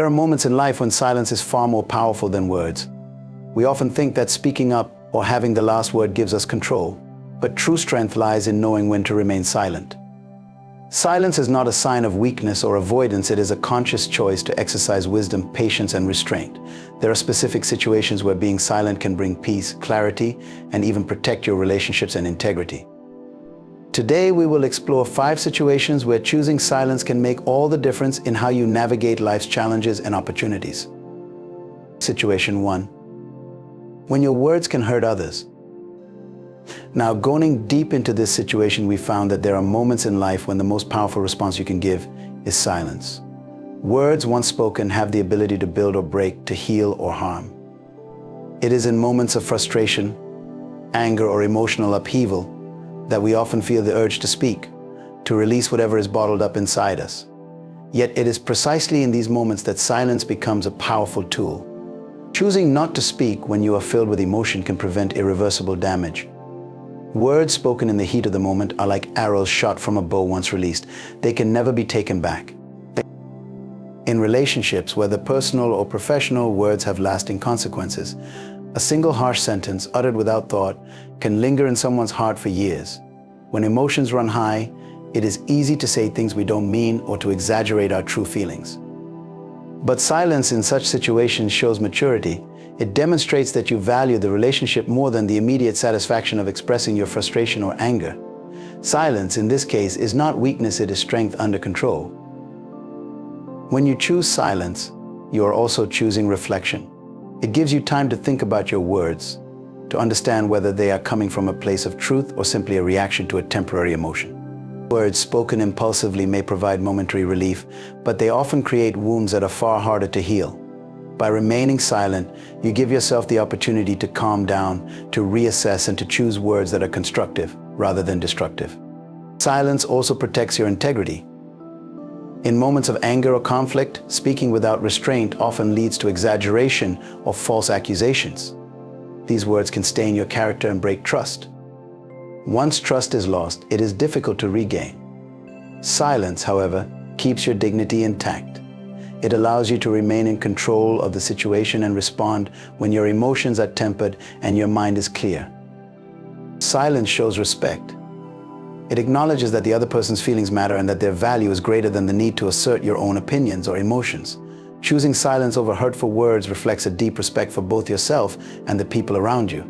There are moments in life when silence is far more powerful than words. We often think that speaking up or having the last word gives us control, but true strength lies in knowing when to remain silent. Silence is not a sign of weakness or avoidance, it is a conscious choice to exercise wisdom, patience, and restraint. There are specific situations where being silent can bring peace, clarity, and even protect your relationships and integrity. Today, we will explore 5 situations where choosing silence can make all the difference in how you navigate life's challenges and opportunities. Situation 1. When your words can hurt others. Now, going deep into this situation, we found that there are moments in life when the most powerful response you can give is silence. Words once spoken have the ability to build or break, to heal or harm. It is in moments of frustration, anger, or emotional upheaval that we often feel the urge to speak, to release whatever is bottled up inside us. Yet it is precisely in these moments that silence becomes a powerful tool. Choosing not to speak when you are filled with emotion can prevent irreversible damage. Words spoken in the heat of the moment are like arrows shot from a bow once released. They can never be taken back. In relationships, whether personal or professional, words have lasting consequences. A single harsh sentence uttered without thought can linger in someone's heart for years. When emotions run high, it is easy to say things we don't mean or to exaggerate our true feelings. But silence in such situations shows maturity. It demonstrates that you value the relationship more than the immediate satisfaction of expressing your frustration or anger. Silence, in this case, is not weakness, it is strength under control. When you choose silence, you are also choosing reflection. It gives you time to think about your words, to understand whether they are coming from a place of truth or simply a reaction to a temporary emotion. Words spoken impulsively may provide momentary relief, but they often create wounds that are far harder to heal. By remaining silent, you give yourself the opportunity to calm down, to reassess, and to choose words that are constructive rather than destructive. Silence also protects your integrity. In moments of anger or conflict, speaking without restraint often leads to exaggeration or false accusations. These words can stain your character and break trust. Once trust is lost, it is difficult to regain. Silence, however, keeps your dignity intact. It allows you to remain in control of the situation and respond when your emotions are tempered and your mind is clear. Silence shows respect. It acknowledges that the other person's feelings matter and that their value is greater than the need to assert your own opinions or emotions. Choosing silence over hurtful words reflects a deep respect for both yourself and the people around you.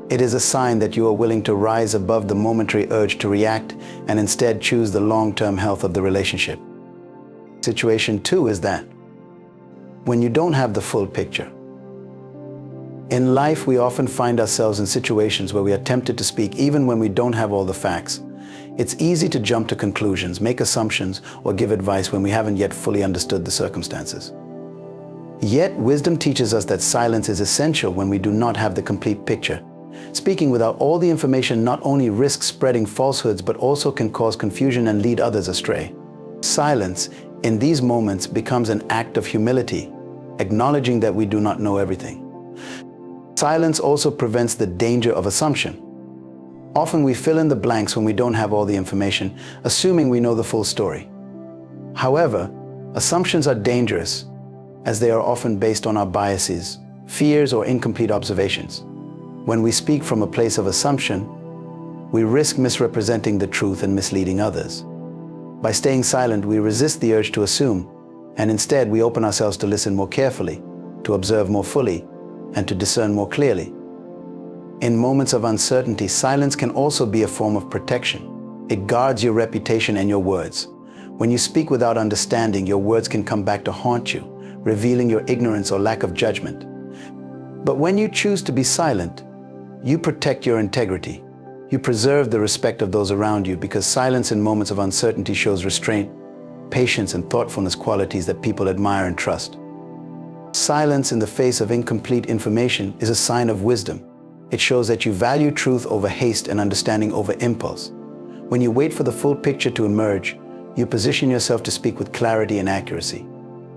It is a sign that you are willing to rise above the momentary urge to react and instead choose the long-term health of the relationship. Situation 2 is that when you don't have the full picture. In life, we often find ourselves in situations where we are tempted to speak even when we don't have all the facts. It's easy to jump to conclusions, make assumptions, or give advice when we haven't yet fully understood the circumstances. Yet, wisdom teaches us that silence is essential when we do not have the complete picture. Speaking without all the information not only risks spreading falsehoods, but also can cause confusion and lead others astray. Silence, in these moments, becomes an act of humility, acknowledging that we do not know everything. Silence also prevents the danger of assumption. Often we fill in the blanks when we don't have all the information, assuming we know the full story. However, assumptions are dangerous, as they are often based on our biases, fears, or incomplete observations. When we speak from a place of assumption, we risk misrepresenting the truth and misleading others. By staying silent, we resist the urge to assume, and instead we open ourselves to listen more carefully, to observe more fully, and to discern more clearly. In moments of uncertainty, silence can also be a form of protection. It guards your reputation and your words. When you speak without understanding, your words can come back to haunt you, revealing your ignorance or lack of judgment. But when you choose to be silent, you protect your integrity. You preserve the respect of those around you, because silence in moments of uncertainty shows restraint, patience, and thoughtfulness, qualities that people admire and trust. Silence in the face of incomplete information is a sign of wisdom. It shows that you value truth over haste and understanding over impulse. When you wait for the full picture to emerge, you position yourself to speak with clarity and accuracy.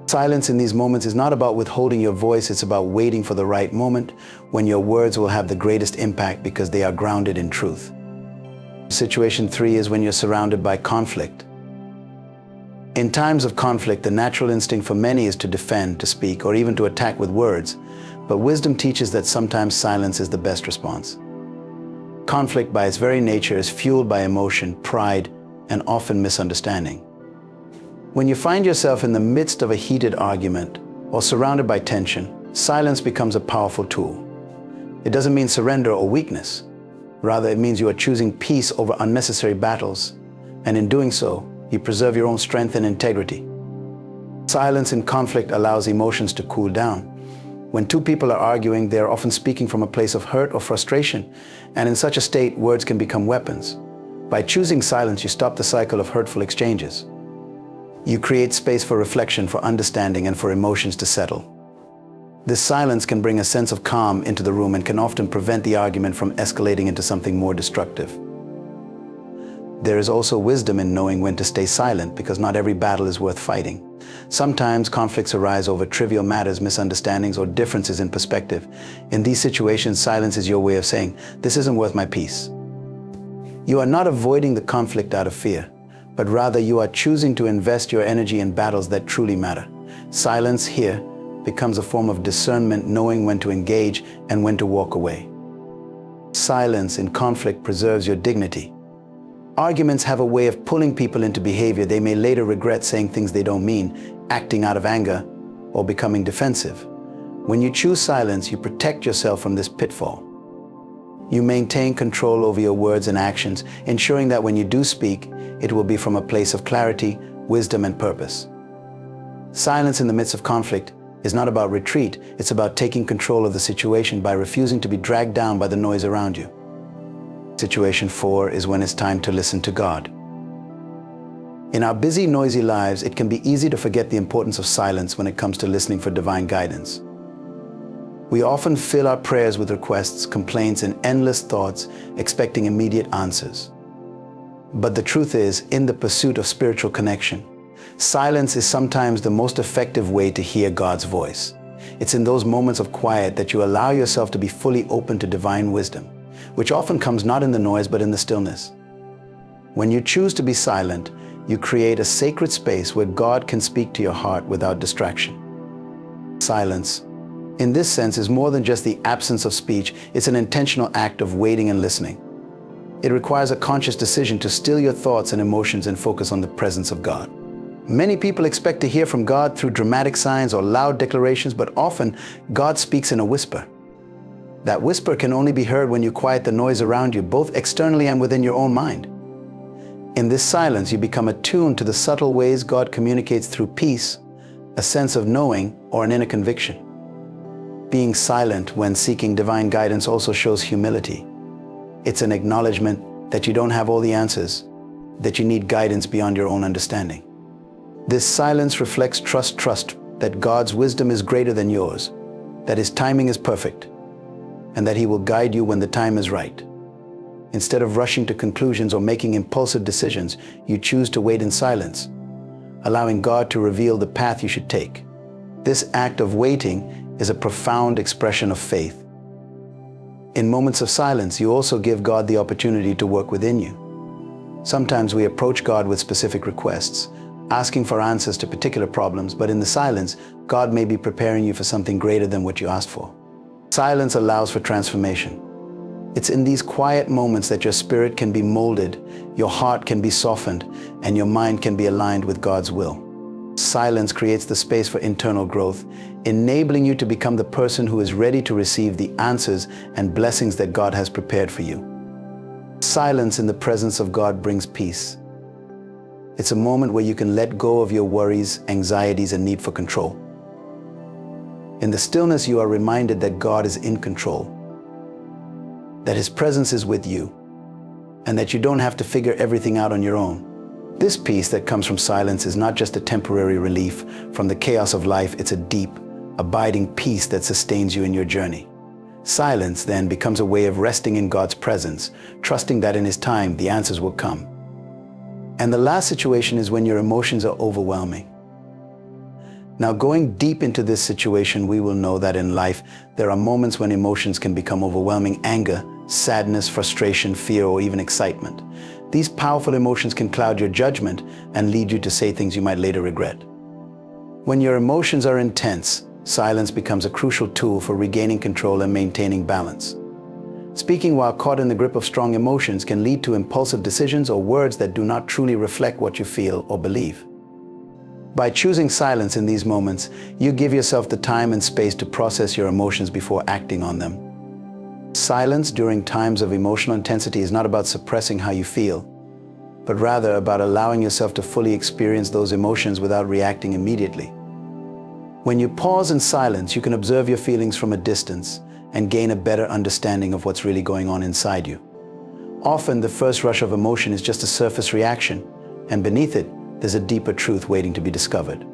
Silence in these moments is not about withholding your voice, it's about waiting for the right moment when your words will have the greatest impact because they are grounded in truth. Situation 3 is when you're surrounded by conflict. In times of conflict, the natural instinct for many is to defend, to speak, or even to attack with words. But wisdom teaches that sometimes silence is the best response. Conflict by its very nature is fueled by emotion, pride, and often misunderstanding. When you find yourself in the midst of a heated argument or surrounded by tension, silence becomes a powerful tool. It doesn't mean surrender or weakness. Rather, it means you are choosing peace over unnecessary battles, and in doing so, you preserve your own strength and integrity. Silence in conflict allows emotions to cool down. When two people are arguing, they are often speaking from a place of hurt or frustration, and in such a state, words can become weapons. By choosing silence, you stop the cycle of hurtful exchanges. You create space for reflection, for understanding, and for emotions to settle. This silence can bring a sense of calm into the room and can often prevent the argument from escalating into something more destructive. There is also wisdom in knowing when to stay silent, because not every battle is worth fighting. Sometimes conflicts arise over trivial matters, misunderstandings, or differences in perspective. In these situations, silence is your way of saying, "This isn't worth my peace." You are not avoiding the conflict out of fear, but rather you are choosing to invest your energy in battles that truly matter. Silence here becomes a form of discernment, knowing when to engage and when to walk away. Silence in conflict preserves your dignity. Arguments have a way of pulling people into behavior they may later regret, saying things they don't mean, acting out of anger, or becoming defensive. When you choose silence, you protect yourself from this pitfall. You maintain control over your words and actions, ensuring that when you do speak, it will be from a place of clarity, wisdom, and purpose. Silence in the midst of conflict is not about retreat, it's about taking control of the situation by refusing to be dragged down by the noise around you. Situation 4 is when it's time to listen to God. In our busy, noisy lives, it can be easy to forget the importance of silence when it comes to listening for divine guidance. We often fill our prayers with requests, complaints, and endless thoughts, expecting immediate answers. But the truth is, in the pursuit of spiritual connection, silence is sometimes the most effective way to hear God's voice. It's in those moments of quiet that you allow yourself to be fully open to divine wisdom, which often comes not in the noise but in the stillness. When you choose to be silent, you create a sacred space where God can speak to your heart without distraction. Silence, in this sense, is more than just the absence of speech. It's an intentional act of waiting and listening. It requires a conscious decision to still your thoughts and emotions and focus on the presence of God. Many people expect to hear from God through dramatic signs or loud declarations, but often God speaks in a whisper. That whisper can only be heard when you quiet the noise around you, both externally and within your own mind. In this silence, you become attuned to the subtle ways God communicates through peace, a sense of knowing, or an inner conviction. Being silent when seeking divine guidance also shows humility. It's an acknowledgement that you don't have all the answers, that you need guidance beyond your own understanding. This silence reflects trust that God's wisdom is greater than yours, that His timing is perfect, and that He will guide you when the time is right. Instead of rushing to conclusions or making impulsive decisions, you choose to wait in silence, allowing God to reveal the path you should take. This act of waiting is a profound expression of faith. In moments of silence, you also give God the opportunity to work within you. Sometimes we approach God with specific requests, asking for answers to particular problems, but in the silence, God may be preparing you for something greater than what you asked for. Silence allows for transformation. It's in these quiet moments that your spirit can be molded, your heart can be softened, and your mind can be aligned with God's will. Silence creates the space for internal growth, enabling you to become the person who is ready to receive the answers and blessings that God has prepared for you. Silence in the presence of God brings peace. It's a moment where you can let go of your worries, anxieties, and need for control. In the stillness, you are reminded that God is in control, that His presence is with you, and that you don't have to figure everything out on your own. This peace that comes from silence is not just a temporary relief from the chaos of life, it's a deep, abiding peace that sustains you in your journey. Silence then becomes a way of resting in God's presence, trusting that in His time the answers will come. And the last situation is when your emotions are overwhelming. Now, going deep into this situation, we will know that in life, there are moments when emotions can become overwhelming: anger, sadness, frustration, fear, or even excitement. These powerful emotions can cloud your judgment and lead you to say things you might later regret. When your emotions are intense, silence becomes a crucial tool for regaining control and maintaining balance. Speaking while caught in the grip of strong emotions can lead to impulsive decisions or words that do not truly reflect what you feel or believe. By choosing silence in these moments, you give yourself the time and space to process your emotions before acting on them. Silence during times of emotional intensity is not about suppressing how you feel, but rather about allowing yourself to fully experience those emotions without reacting immediately. When you pause in silence, you can observe your feelings from a distance and gain a better understanding of what's really going on inside you. Often, the first rush of emotion is just a surface reaction, and beneath it, there's a deeper truth waiting to be discovered.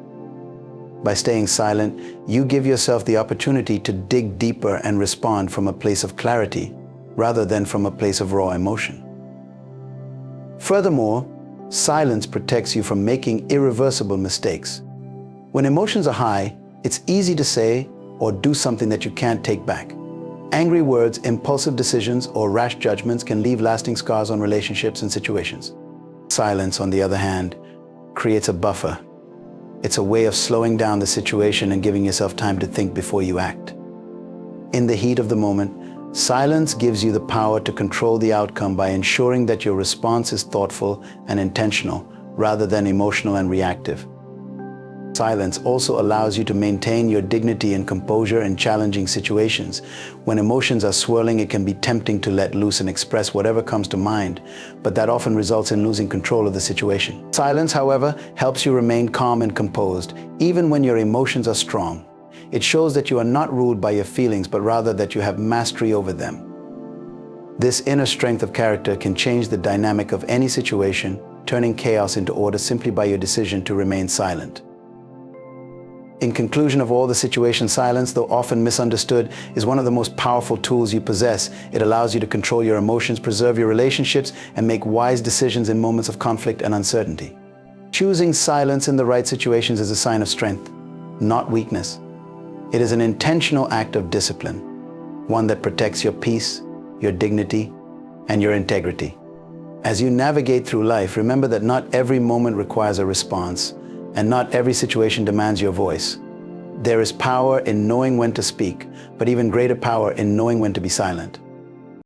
By staying silent, you give yourself the opportunity to dig deeper and respond from a place of clarity, rather than from a place of raw emotion. Furthermore, silence protects you from making irreversible mistakes. When emotions are high, it's easy to say or do something that you can't take back. Angry words, impulsive decisions, or rash judgments can leave lasting scars on relationships and situations. Silence, on the other hand, creates a buffer. It's a way of slowing down the situation and giving yourself time to think before you act. In the heat of the moment, silence gives you the power to control the outcome by ensuring that your response is thoughtful and intentional rather than emotional and reactive. Silence also allows you to maintain your dignity and composure in challenging situations. When emotions are swirling, it can be tempting to let loose and express whatever comes to mind, but that often results in losing control of the situation. Silence, however, helps you remain calm and composed, even when your emotions are strong. It shows that you are not ruled by your feelings, but rather that you have mastery over them. This inner strength of character can change the dynamic of any situation, turning chaos into order simply by your decision to remain silent. In conclusion of all the situation, silence, though often misunderstood, is one of the most powerful tools you possess. It allows you to control your emotions, preserve your relationships, and make wise decisions in moments of conflict and uncertainty. Choosing silence in the right situations is a sign of strength, not weakness. It is an intentional act of discipline, one that protects your peace, your dignity, and your integrity. As you navigate through life, remember that not every moment requires a response, and not every situation demands your voice. There is power in knowing when to speak, but even greater power in knowing when to be silent.